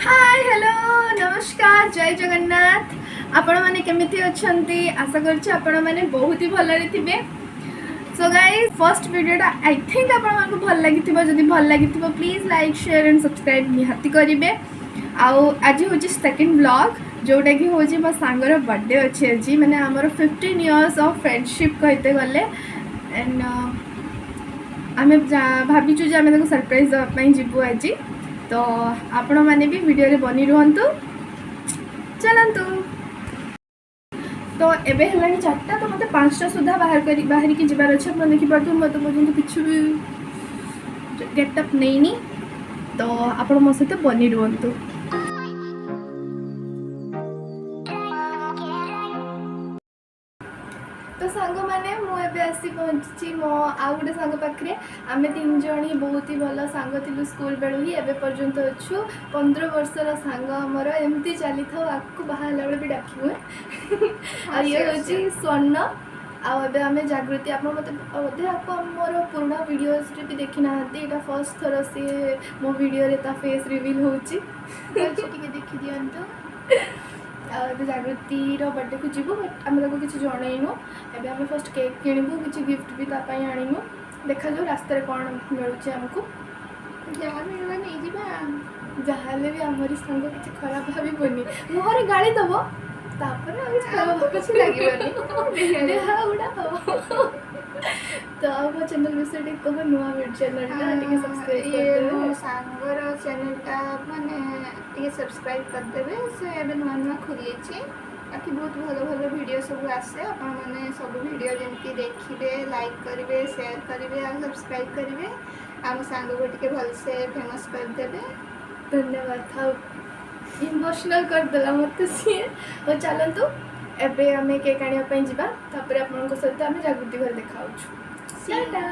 Hi hello नमस्कार जय जगन्नाथ आपण माने केमिति अछंती आशा करछि आपण माने बहुत ही भलरे थिबे। सो गाइस फर्स्ट वीडियोटा आई थिंक आपण मानको भल लागिथिबो जदी भल लागिथिबो please like share and subscribe निहाती करिवे। आउ आज होछि सेकंड व्लॉग जोटा कि होछि मो सांगर बर्थडे अछि আজি माने हमर 15 इयर्स ऑफ फ्रेंडशिप कहते गले एंड आमे भाबिछु जे आमे ताको सरप्राइज दवा पई जिबु আজি तो आपण माने भी वीडियो रे बनी रुहंतु चलंतु। तो एबे हलानी 4टा तो मते 5टा सुधा बाहर की जिबार अछि अपन देखि परतु मते पर्यंत किछ भी गेटअप नेनी तो आपण मो सहित बनी रुहंतु। तो सांग माने मु एबे आसी पहुंची मो आ गोटे सांग पाखरे आमे 3 जणी बहुत ही भलो सांग थिलु स्कूल बेलु ही एबे पर्यंत अछु 15 वर्षर सांग हमर एमती चली था आकु बाहर लबे भी डाकिउ आ ये होची स्वर्ण आ एबे आमे जागृति आपन मते अधे आपन हमर पुराना वीडियोस रे भी देखि नाहंती एटा फर्स्ट थरो से मो वीडियो रे ता फेस रिवील होची ठीक देखि दियंतो। जागृति बर्थडे को जीवु बट आम ताको किसी जनइनु एबे आम फर्स्ट केक किणबू किसी गिफ्ट भी तापाई आणिनु देखा जो रास्ते कौन मिलूँ आमको जहाँ मिलवा नहीं जी जहाँ भी आमरी संग किसी खराब भावनी मुहर गाड़ी दब किसी लगे तो मो चैनल विषय कह नुआ चैनल सब्सक्राइब सांगर चैनलटा माने सब्सक्राइब करदेवे से एबे नुआ नुआ खुली बाकी बहुत भल भल वीडियो सब आसे आपण माने सब वीडियो जमती देखिबे लाइक करिवे शेयर करिवे आ सब्सक्राइब करिवे आम सांग को टिके भल से फेमस कर देबे। धन्यवाद था इमोशनल कर देला मते सी तो चलंतु एबे हमें केक आनिया पई जिबा तापर आपन को सहित हमें जागृति घर देखाउछु Tata.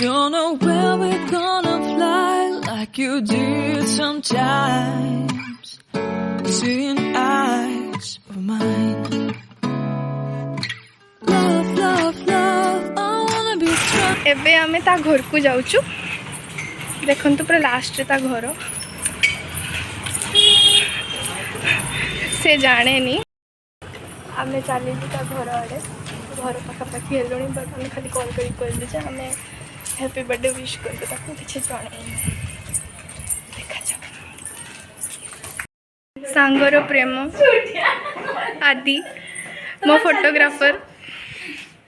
Don't know where we're gonna fly like you did sometimes. Seeing eyes of mine. Love, love, love, I wanna be strong. एबे हमें ता घर को जाउछु देखन तो पूरा लास्ट रे ता घर से जाने नी हमें चली ता घर आड़े घर पाखापाखि हेलुणी बट हमें खाली कॉल करी कहली जे हमें हैप्पी बर्थडे विश करते ताको किछि जणे देखा जाओ सांगर प्रेम आदि मो फोटोग्राफर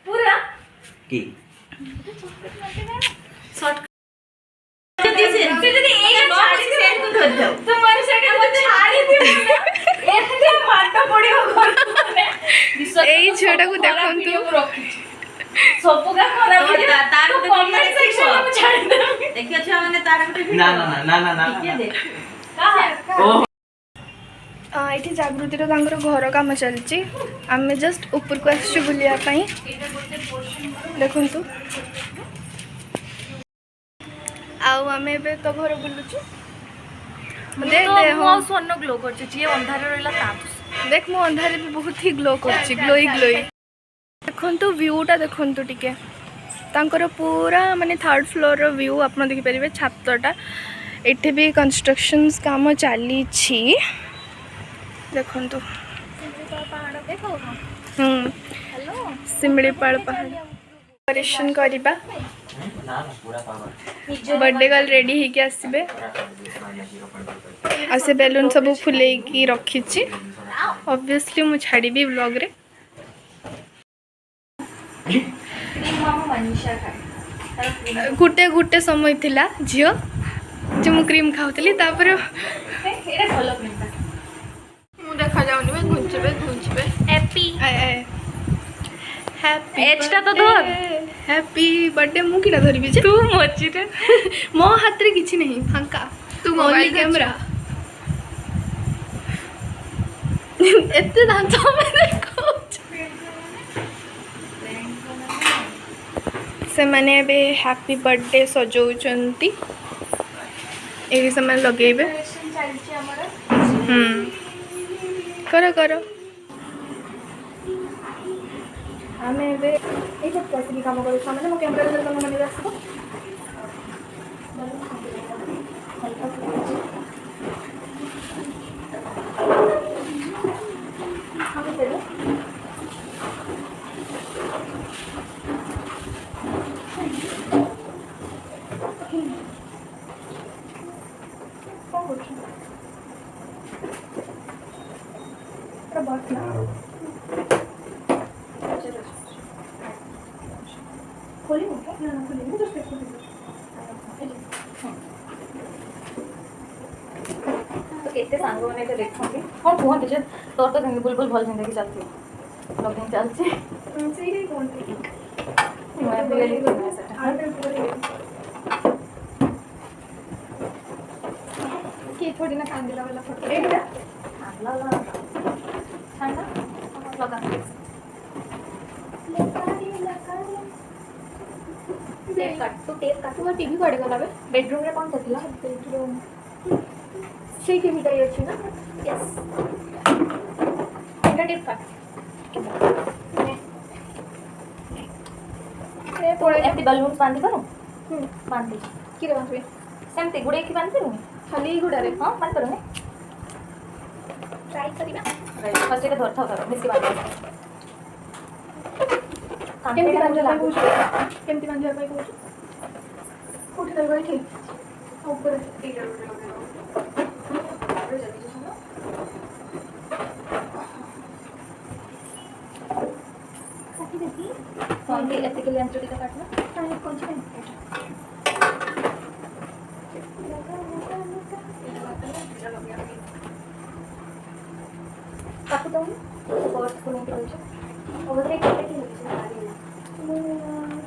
पूरा की शॉर्ट जदी से जदी एक छाड़ी सेट को कर दो तुम्हारे साइड में छाड़ी दे एते माटा पड़ियो घर एई छेडा को देखंतु सबका खराब हो तार कमेंट सेक्शन में छाड़ दे देखियो छ माने तार को ना ना ना ना ना ये देख कहा एठी जागृति रो तांगर घर काम चलची आमे जस्ट ऊपर को आछी बुलिया पई देखंतु आउ आमे बे तो घर बुलुछु देख दे हो सोनो ग्लो करछि जे अंधार रहला ता देख मो अंधार भी बहुत ही ग्लो करछि ग्लोई ग्लोई देखंतु व्यूटा देखंतु टिके तांकर पूरा माने 3rd फ्लोर रो व्यू आपन देखि परिबे छातटा एठे भी कंस्ट्रक्शंस काम चाली छी देखंतु पहाड़ देखो हेलो सिमड़ीपाल पहाड़ ऑपरेशन करिबा बर्थडे गर्ल रेडी ही के आसीबे आ से बैलून सब फुले की रखी छी ऑब्वियसली मु छाड़ी भी व्लॉग रे गुटे गुटे समय थिला झियो जो मु क्रीम खाउतली तापर एटा भलो क्रीम मु देखा जाउनी बे घुंचबे हैप्पी हैप्पी एचटा तो धर हैप्पी बर्थडे मु किडा धरबी जे तू मची रे मो हाथ रे किछि नहीं फांका तू मोबाइल कैमरा एते दांत में देखो से माने बे हैप्पी बर्थडे सजाउचंती एही समय लगेबे चलछि हमर करो करो आमे बे एई सब कैसे काम करू सामने मो कैमरा ले तम माने आसबो खोली मुझे तो केते सांग मैंने तो देखोगे हाँ कहते जे तोर तो बुलबुल भल जिंदगी चलती लॉकडाउन चलती सीरी कोन मैं भी ले लेती हूं सेटा की थोड़ी ना कांदिला वाला फोटो एटा ला ला ठंडा लगा टेप काट तो टीवी पड़ गला बे बेडरूम रे कौन था बेडरूम से के मिटाई अछि ना यस एटा टेप काट ए पड़े एमती बलून बांधी करू बांधी की रे बांधबे सेमती गुड़े की बांधी करू खाली गुडा रे हां बांध करू ट्राई करिबा राइट फर्स्ट एक धरता करो मिस्की बांधी केमती बांधला केमती बांधला पाई कोछ उठी दल बैठी ऊपर एटा काटी देती फोन के ऐसे के लिए अंचोटी का काटना काहे कोन छै काटू दो बहुत सुने के लिए और एक के लिए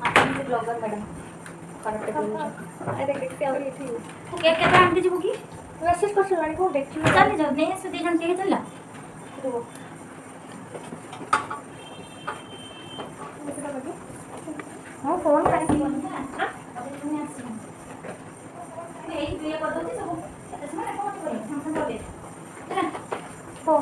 आपन से ब्लॉगर मैडम कनेक्ट कर अरे देखते आ रही थी क्या क्या काम दीजिए बुकी मैसेज कर सुनानी को देखती हूं चल जाओ नहीं से 2 घंटे के चला हां फोन करे सी अभी तुम्हें आसी मैं एक दुनिया कर दोती सब इसमें फोन करे हम दे हो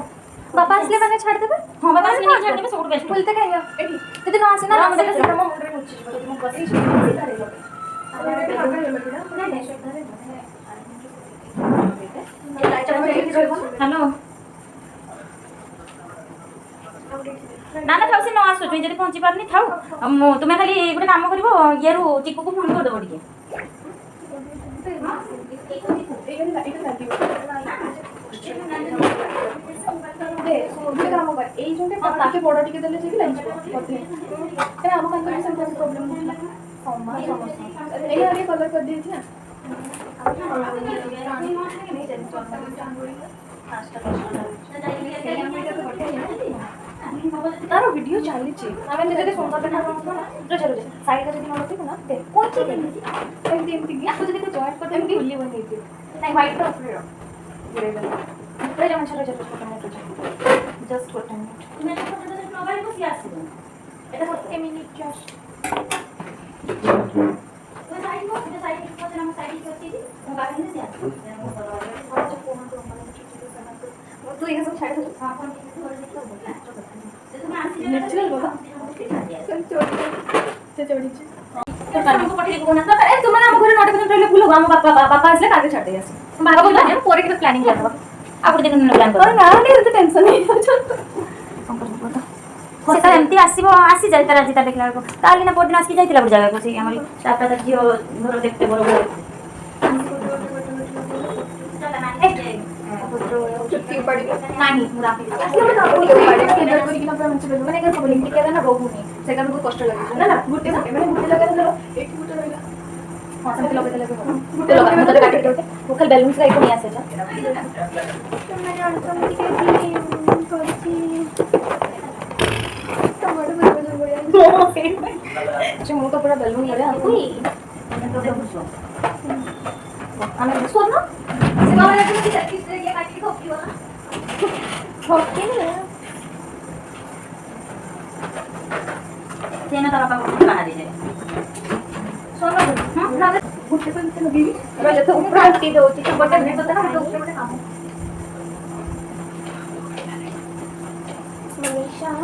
बाबा इसलिए मैंने छाड़ देबे हां बाबा से नहीं छाड़ देबे सब बेस्ट बोलते कहियो एठी यदि न आसे ना हम देखा से हम मुंडरे मुच्ची तुम बस ही करेगा अरे भागा ये लगे ना नहीं नहीं ये लाइट ऑन करके हेलो ना ना थाउसी न आसो तुम जदी पहुंची पारनी थाउ तुम्हें खाली गोटे काम करिवो ये रु चिकू को फोन कर देबो टिके एगन लागी दे सो जे काम कर एई जोंटे ताके बड़ टिके देले जे लाइन पते एना हम कान से प्रॉब्लम होला ए अरे कलर कर दी थी ना तारो वीडियो चली छी हमें जदे सुंदर देखा जो चलो साइड जदि न होती ना दे कोन चीज एमती एमती गया तो जदि को जॉइन कर एमती खुली बन थी नहीं वाइट तो ऊपर गिरे गया ले जा चलो चलो फोटो मोटो जस्ट फोटो तुम्हें तो मोबाइल को सी आसी এটা কত মিনিট জাস্ট তো সাইড को हम साइड करती थी वो बाकी से आती तू ये सब छाड़ दे हां फोन नेचुरल बोला से चोड़ी छी तो काली को पठे को ना तो ए तुम हम घर नोटिफिकेशन रहले भूलो हम पापा आसले कागे छाड़ दे आसी बाबा बोल हम पोरे के प्लानिंग करबा आप देखन प्लान कर ना नहीं तो टेंशन नहीं सेटा एमती आसी जाय तारा जिता देखला को ताली ना पोदिन आसी जायतिला बड़ जगह को से हमरी सापटा तक जियो घर देखते बरोबर चला ना छुट्टी पड़ी नाही मुराफी असले में आपको पड़ी किधर कोई ना प्रॉब्लम चले मैंने कर बोली कि केदा ना रोहुनी सेटा बहुत कष्ट लगे ना ना गुटे मैंने गुटे लगा दे एक गुटे रहला हां सब लगे लगे गुटे लगा मतलब काट के होते वो खाली बैलून से नहीं आसे तो मैंने अंतरम के करती तो बड़े बड़े बढ़िया अच्छा मुंह का पूरा बैलून लगा कोई आने बुझो ना से बाबा लगे कि किस तरह ये काट के खोपी हो ना ओके तेना तो पापा को बना दीजिए ଗୋଟେ ତ ଭିତରେ ଲଗେଇବି ରହିଲେ ତ ଉପରେ କାଟି ଦଉଛି ତ ଗୋଟେ ମିନିଟ୍ ତତେ ନା ଗୋଟେ ଉପରେ ଗୋଟେ କାମ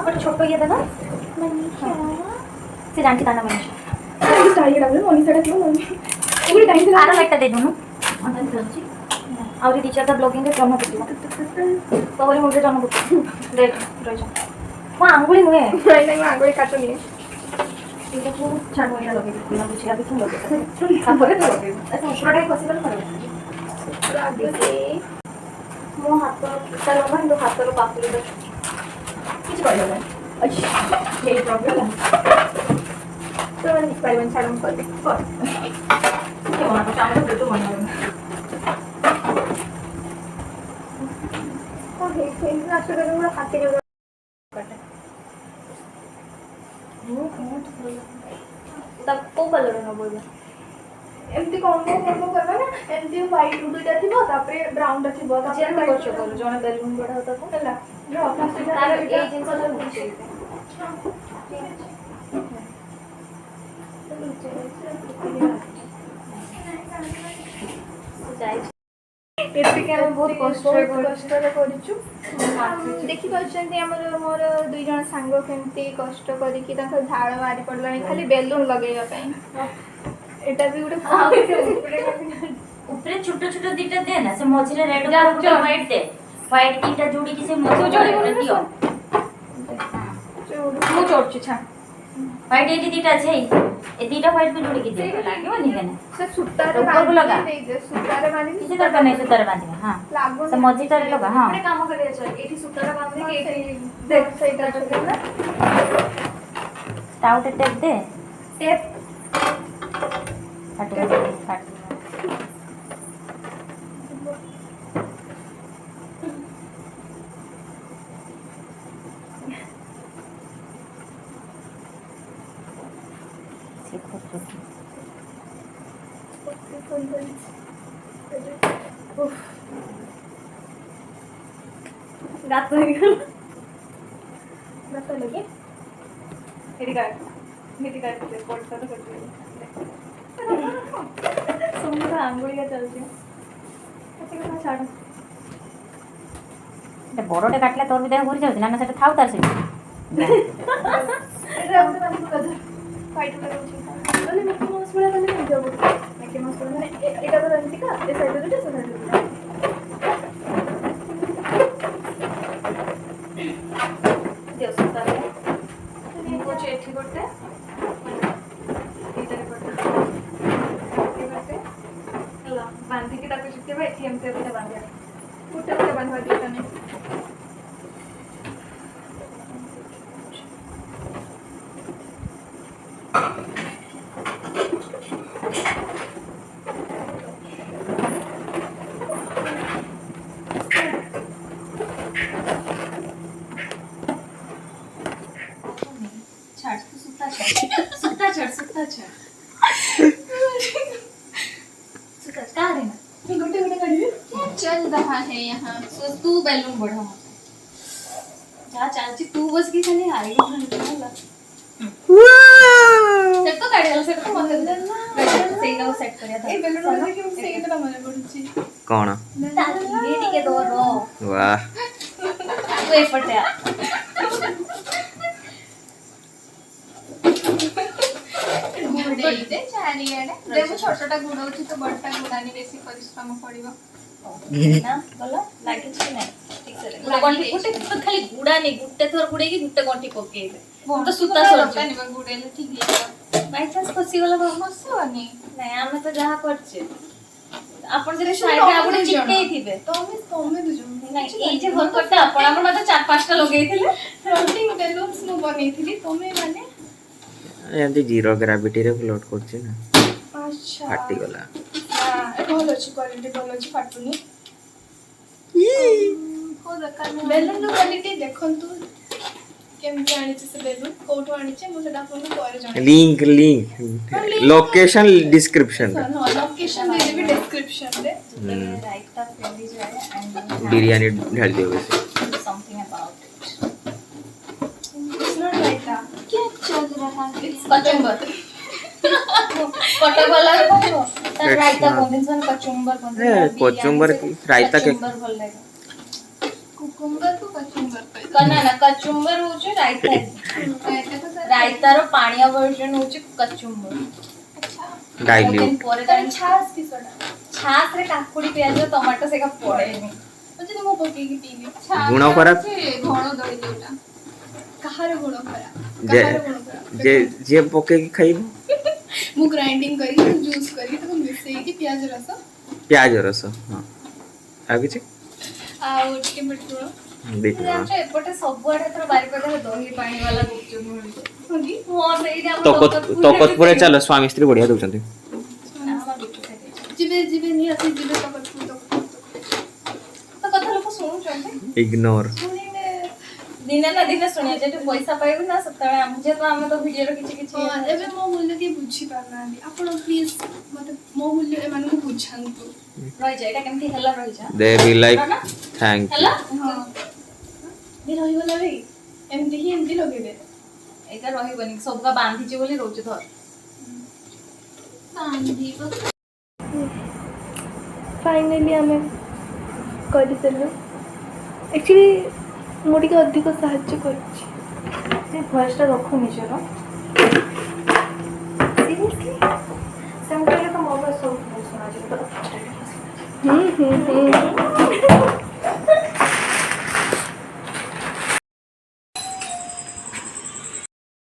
ଗୋଟେ ଛୋଟ ଇଏ ଦେବା ସେ ଜାଣିଛି ତା ନା ମନୀଷା ଶାଢ଼ୀ ଲାଗିବ ମନିଷାଟା ଥିବ ଗୋଟେ ଟାଇମ୍ ଆର ଲାଇଟ୍ଟା ଦେଇଦେଉନୁ ଆହୁରି ଦି ଚାରିଟା ବ୍ଲଗିଂରେ ଜନ୍ମ କରିଥିବ ତୋରି ମୁଣ୍ଡରେ ଜନ୍ମ କରିଥିବ ଦେଖ ରହିଛ ମୋ ଆଙ୍ଗୁଳି ନୁହେଁ ନାଇଁ ନାଇଁ ଆଙ୍ଗୁଳି କାଟୁନି ଏଇଟାକୁ ଛାଡ଼ ଏଇଟା ଲଗେଇବି ଫୁଲ ବୁଝିବା କିଛି ଲଗେଇବି ତାପରେ ତୁ ଲଗେଇବୁ ଉପରଟା ଖସିଗଲେ ଖରାପ ମୋ ହାତ ତା ଲମ୍ବା କିନ୍ତୁ ହାତର ପାପୁଲିଟା କିଛି କହିଦେବେ ଏଇ ପ୍ରୋବ୍ଲେମ୍ ତ ମାନେ ଏକ୍ସପେରିମେଣ୍ଟ ଛାଡ଼ ମୁଁ କରିବି ମନା କରୁଛି ଆମର ତୁ ମନା କରୁନି କୋଉ କଲର ନବ ଏମିତି କମ୍ବୋ କରିବା ନା ଏମିତି ହ୍ୱାଇଟ୍ ଦୁଇଟା ଥିବ ତାପରେ ବ୍ରାଉନ୍ଟା ଥିବ ଯେମିତି କରୁଛ କରୁ ଜଣେ ବେଲୁନ୍ ବଢ଼ାଉ ତାକୁ ହେଲା ତାର ଏଇ ଜିନିଷଟା ବୁଝେଇବେ ଏତିକି ଆମେ ବହୁତ କଷ୍ଟରେ କରିଛୁ ଦେଖିପାରୁଛନ୍ତି ଆମର ମୋର 2 ଜଣ ସାଙ୍ଗ କେମିତି କଷ୍ଟ କରିକି ତାଙ୍କ ଝାଳ ବାହାରି ପଡ଼ିଲାଣି ଖାଲି ବେଲୁନ୍ ଲଗେଇବା ପାଇଁ ଏଇଟା ବି ଗୋଟେ ऊपर छोटे छोटे दीटा दे ना से मझिरे रेड और गोटे व्हाइट दे व्हाइट दीटा जोड़ी की से मझिरे जोड़ी दियो ମୁଁ ଚଢୁଛି ଛା व्हाइट ये दीटा छै ए दीटा व्हाइट को जोड़ी की दे लागेबो नि केने ସେ ସୂତାରେ ଉପରକୁ ବାନ୍ଧି ଲଗା। ଦେଇଦେ ସୂତାରେ ବାନ୍ଧି किसी दरकार नहीं सुतार बांधिबा हां ଲାଗୁନି से मझिटारे लगा हां ଗୋଟେ କାମ କରିବା ଚାଲ ଏଠି ସୂତାଟା ବାନ୍ଧିକି ଏଠି ଦେଖ ସେଇଟା ନା टाउट टेप दे ଟେପ୍ काट ଗାତ ହେଇଗଲା ଗାତ ଲାଗି ଏଠି କାଟ ପଟଟା କରିଦେବି ସମୁଦ୍ର ଆଙ୍ଗୁଳିକା ଚାଲୁଛି ଛାଡ଼ बड़ोटे काटले तोर भी देह घुरी जाउछ ना सेटा थाउ तार से ଏଇଟା ଗୋଟେ ବାନ୍ଧି ପକାଉ ହ୍ୱାଇଟ୍ ଗୋଟେ ରହୁଛି ମାନେ ମିକି ମାଉସ୍ ଭଳିଆ ମାନେ କେମିତି ହବ ମିକି ମାଉସ୍ ଭଳିଆ ମାନେ ଏଇଟା ତ ଏମିତି କା ଏ ସାଇଡ଼ରେ ଦୁଇଟା ସେ ସାଇଡ଼ରେ ଦୁଇଟା ଦିଅ ସୂତାରେ ମୁଁ କହୁଛି ଏଠି ଗୋଟେ ଏଇଟାରେ ଗୋଟେ ହେଲା ବାନ୍ଧିକି ତାକୁ ଚିପକେଇବା ଏଠି ଏମିତି ଏମିତି ବାନ୍ଧିବା ଗୋଟେ ଗୋଟେ ବାନ୍ଧିବା ଦୁଇଟା ନାହିଁ छाड़ तू सूता छाड़ सूता छाड़ सूता छाड़ सूता कहाँ देना ଗୋଟେ ଗୋଟେ କାଢ଼ିବି क्या चल रहा है यहाँ सो तू बैलून बढ़ा जहाँ चालची तू बस की खाली हारी को होला सेट तो काढे सेट तो मत सेई ना सेट करिया था ଏ ବେଲୁନ୍ ଗୁଡ଼ା ଦେଖି ମୋତେ କେତେଟା ମନେ ପଡୁଛି कौन ये टिके दो रो वाह तू एफर्ट है ଗୁଡ଼େଇଦେ ଚାରିଆଡ଼େ ଯେ ମୁଁ ଛୋଟଟା ଗୁଡ଼ଉଛି ତ ବଡ଼ଟା ଗୁଡ଼ାନି ବେଶୀ ପରିଶ୍ରମ ପଡ଼ିବ ना बोला लागे छी नहीं ठीक से लगे गंठी गुटे खाली गुडा नहीं गुटे थोर गुडे की गुटे गंठी पके दे तो सूता सरज ଗୁଡ଼େଇଲେ ଠିକ୍ ହେଇଯିବ बाय चांस फसी गला ହସିବନି नहीं आमे तो जहा करछे आपण जे साइड रे आगुडे चिपकेई थिबे ତମେ ଦୁଜ नहीं ए जे घर करते आपण आपण मते 4-5टा लगेई थिले ଫ୍ଲୋଟିଂ ବେଲୁନ୍ସ ମୁଁ ବନେଇଥିଲି ତମେ ମାନେ ଏମିତି ଜିରୋ ଗ୍ରାଭିଟିରେ ଫ୍ଲୋଟ୍ କରୁଛି ନା ଆଚ୍ଛା ଫାଟିଗଲା ଭଲ ଅଛି କ୍ୱାଲିଟି ଭଲ ଅଛି ଫାଟୁନି କୋଉ ଦୋକାନ ବେଲୁନ୍ର କ୍ୱାଲିଟି ଦେଖନ୍ତୁ କେମିତି ଆଣିଛି ସେ ବେଲୁନ୍ କୋଉଠୁ ଆଣିଛି ମୁଁ ସେଟା ଆପଣଙ୍କୁ ପରେ ଜଣାଇବି लिंक लोकेशन डिस्क्रिप्शन ହଁ ଲୋକେସନ ଦେଇଦେବି ଡେସ୍କ୍ରିପସନରେ राइट टा फेली जाए एंड बिरयानी ढाल दियो वैसे something about it it's not like that क्या चल रहा है इट्स कचुम्बर कटक वाला कहबो तार रायता कोन सन कचुंबर कोन ए, कचुंबर की रायता के कचुंबर भल लागे कुकुम्बर को कचुम्बर पे कना ना कचुंबर होचे रायता रायता रो पानिया वर्जन होचे कचुंबर डाइल्यूट परे ତାର ଛାସ୍ କି ସେଟା छास रे काकुड़ी प्याज टमाटो सेका पड़ेनी ଯଦି ମୁଁ ପକେଇକି ପିଇବି गुण खराब घण दही जोटा କାହାର ଗୁଣ ଖରାପ जे କାହାର ଗୁଣ ଖରାପ जे जे पके की खाइबो ମୁଁ ଗ୍ରାଇଣ୍ଡିଙ୍ଗ କରିକି ଜୁସ୍ କରିକି ତାକୁ ମିଶେଇକି ପିଆଜ ରସ प्याज रस हां आ किछि ଆଉ ଟିକେ ପେଟ୍ରୋଲ देख ଜାଣିଛ ଏପଟେ ସବୁଆଡେ ଏଥର ବାରିପଦାରେ ଦହି ପାଣି ବାଲା ଗୁପଚୁପ ମିଳୁଛି ହଁ କି ହଁ ସେଇଟା ଆମ तकतपुरे चलो स्वामी स्त्री बढ़िया दउचंती ଯିବେ ଯିବେ ନିହାତି ଯିବେ ତକତପୁର ତ କଥା ଲୋକ ଶୁଣୁଛନ୍ତି इग्नोर ଶୁଣିଲେ ଦିନେ ନା ଦିନେ ଶୁଣିବା ଯେହେତୁ ପଇସା ପାଇବୁ ନା ସେତେବେଳେ ଯେହେତୁ ଆମେ ତ ଭିଡିଓର କିଛି କିଛି ଏବେ ମୋ ମୂଲ୍ୟ କେହି ବୁଝିପାରୁନାହାନ୍ତି ଆପଣ ପ୍ଲିଜ ମତେ ମୋ ମୂଲ୍ୟ ଏମାନଙ୍କୁ ବୁଝାନ୍ତୁ ରହିଯା ଏଇଟା କେମିତି ହେଲା ରହିଯା दे बी लाइक थैंक ହେଲା ହଁ ବି ରହିଗଲା ଭାଇ ଏମିତି ହିଁ ଏମିତି ଲଗେଇବେ ଏଇଟା ରହିବନି ସବୁକା ବାନ୍ଧିଛି ବୋଲି ରହୁଛି ଧର ଫାଇନାଲି ଆମେ କରିଦେଲୁ ଆକ୍ଚୁଆଲି ମୁଁ ଟିକେ ଅଧିକ ସାହାଯ୍ୟ କରୁଛି ସେ ଭଏସଟା ରଖୁ ନିଜର ସିରିୟସଲି ସେମିତି ହେଲେ ତ ମୋ ଭଏସ ସବୁ ଶୁଣାଯିବ ତ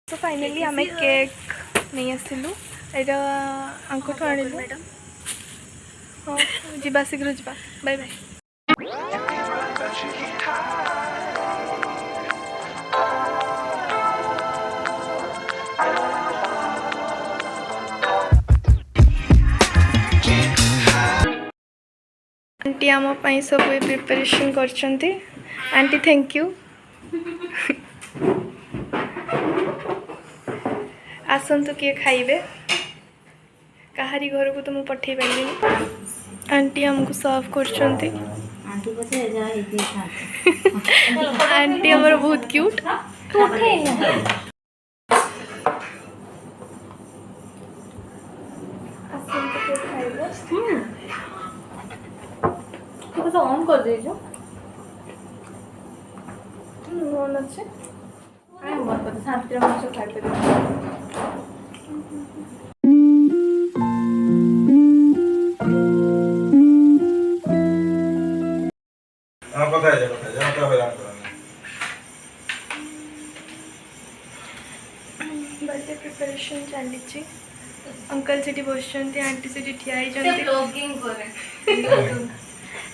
ତ ଫାଇନାଲି ଆମେ କେକ୍ ନେଇ ଆସିଲୁ ଏଇଟା ଆଙ୍କଠୁ ଆଣିଲୁ ହଁ ଯିବା ଶୀଘ୍ର ଯିବା ବାଇ ବାଇ आंटी आम सब प्रिपरेशन करछंती आंटी थैंक यू आसंतु किए खाइबे काहारी घर को तो मुझे पठे पारि आंटी हमको सर्व करछंती आंटी पछे जा हेती आंटी हमर बहुत क्यूट आसंतु किए खाइबे तू तो ऑन कर दे जो मन अच्छे आई मोर पता सावित्री मास खाइ पे हाँ पता है क्या हैरान कराना बर्थडे प्रिपरेशन चली अंकल से बसते आंटी से ठिया से ब्लॉगिंग करे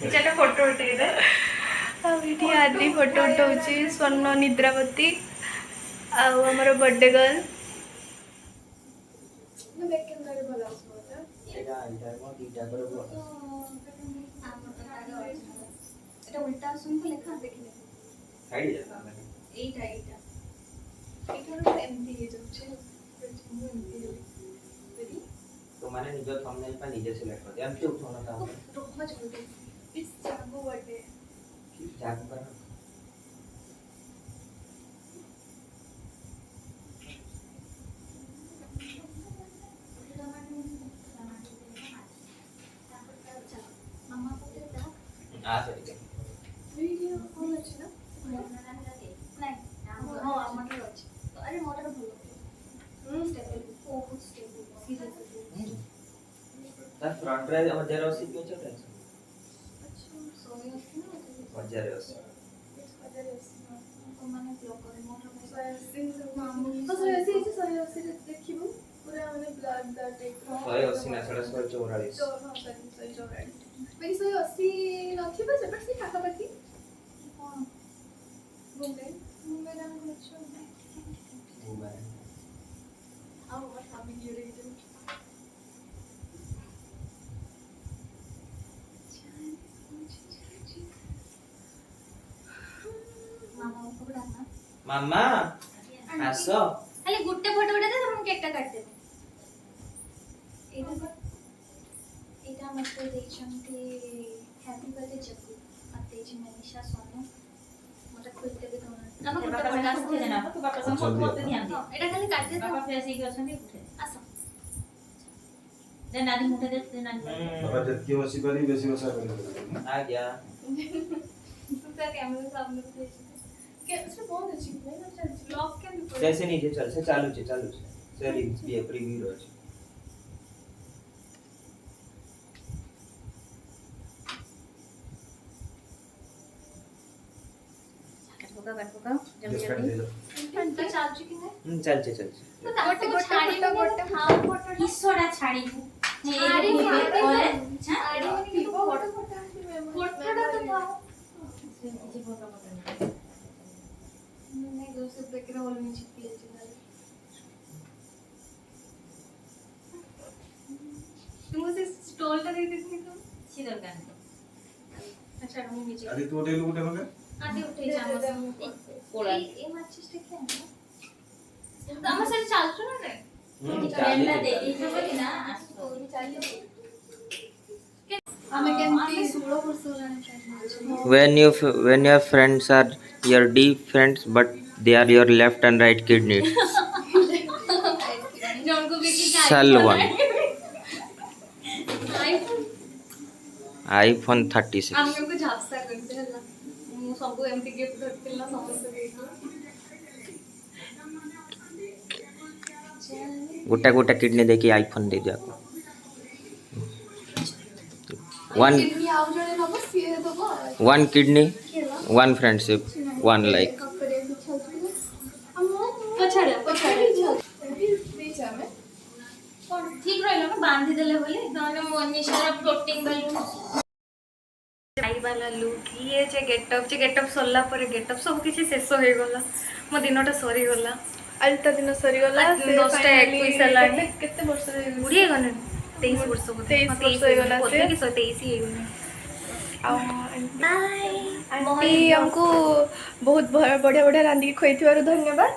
जेटा फोटो उठेइबे आठी आदि फोटो उठाऊँ स्वर्ण निद्रावती आमर बर्थडे गर्ल এটা উল্টা শুনতে লেখা দেখিলে এইটা এইটা এটা হলো এমডি হয়ে যাচ্ছে तो मैंने निजो थंबनेल पे नीचे सिलेक्ट कर दिया हम क्यों उठाना था रोज बोलते इट्स जागो बर्थडे जागो कर मामा को देता आ सके वीडियो कॉल আছে না নাই ও আমারও আছে তো আরে মোটর ভালো স্টেবল বহুত স্টেবল সিরিয়াসলি তার ফ্রন্ট রে মধ্যে রসি কি আছে টেনশন আচ্ছা সবাই আছে না মধ্যে রসি মানে ব্লগ করে মোটর तो सोयासी सोयासी देखिबो पूरा माने ब्लड ब्लड एक 180 ना 144 तो हां सॉरी सॉरी मेरी 180 नथिबो से पर से काका बाकी हां मुंबई नाम कुछ वो मैं आओ और सामने वीडियो देखते मामा को डालना मामा आसो खाली गुट्टे फोटो उठा दे हम केकटा काट देबो এটা মতে দেখছন্তি হ্যাপি বার্থডে চকু আর তেজি মনীষা সোনু মতে খুলতে দে তোমরা ଆମ ବାପା କାମ ଉଠେଇ ଦେନା ତୁ ବାପା ସହ ମତେ ଧ୍ୟାନ ଦେ এটা খালি কাট দে ବାପା ଫ୍ରେଶ ହେଇକି ଅଛନ୍ତି ଉଠେ আসো दे नानी मुठे दे नानी बाबा जितकी बसी पारी बेसी बसा कर आ गया तुमचा कॅमेरा सामने कैसे बहुत अच्छी है ना चल लॉक के जैसे नहीं चल से चालू छे से ये प्रीव्यू रो छे काट पका जल्दी डिस्काउंट जल्दी दे दो घंटा चालची की नाही चल छे तो गोटे गोटे छाड़ी गोटे हां गोटे किसोडा छाड़ी छाड़ी और छाड़ी की गोटे गोटे तो था नहीं दूसरे बेकरा होल में चिपकी है तुम उसे स्टॉल का दे देती तुम सीधर कान अच्छा हम नीचे आधी तू होटेल कुठे मग आधी उठे जामस पोळा ए माचीस टेक आहे আমার সাথে চালছো না রে चालला दे इथे ना আমি কেমতি 16 वर्ष होलाने when your friends are your deep friends but they are your left and right kidney जनको बेकी Cell one. आईफोन iPhone 36 ଆମକୁ ଝାପସା କରିତେ ହେଲା ମୁଁ ସବୁ ଏମିତି ଗିଫ୍ଟ ଧରିଥିଲା ସମସ୍ତେ ଦେଇଥିଲା गोटा किडनी देखी आईफोन दे दिया one kidney one friendship one like ପଛାଡେ ପଛାଡେ ଠିକ ରହିଲା ନା ବାନ୍ଧି ଦେଲେ ବୋଲି ନହେଲେ ମୋ ନିଶାର ଫ୍ଲୋଟିଂ ବାଲୁନ ଆଇ ବାଲା ଲୁକ୍ ଇଏ ଯେ ଗେଟଅପ୍ ସରିଲା ପରେ ଗେଟଅପ୍ ସବୁ କିଛି ଶେଷ ହେଇଗଲା ମୋ ଦିନଟା ସରିଗଲା ଆଜିଟା ଦିନ ସରିଗଲା 10ଟା 21 ହେଲାଣି କେତେ ବର୍ଷ ହେଇଗଲା ବୁଢୀ ହେଇଗଲାଣି 23 ବର୍ଷ ବୋଧେ 23 ବର୍ଷ ହେଇଗଲା ସେ। ବୋଧେ କି 23 ହେଇଗଲାଣି ଆଉ ଆଣ୍ଟି ଆମକୁ ବହୁତ ବଢିଆ ବଢିଆ ରାନ୍ଧିକି ଖୋଇଥିବାରୁ ଧନ୍ୟବାଦ।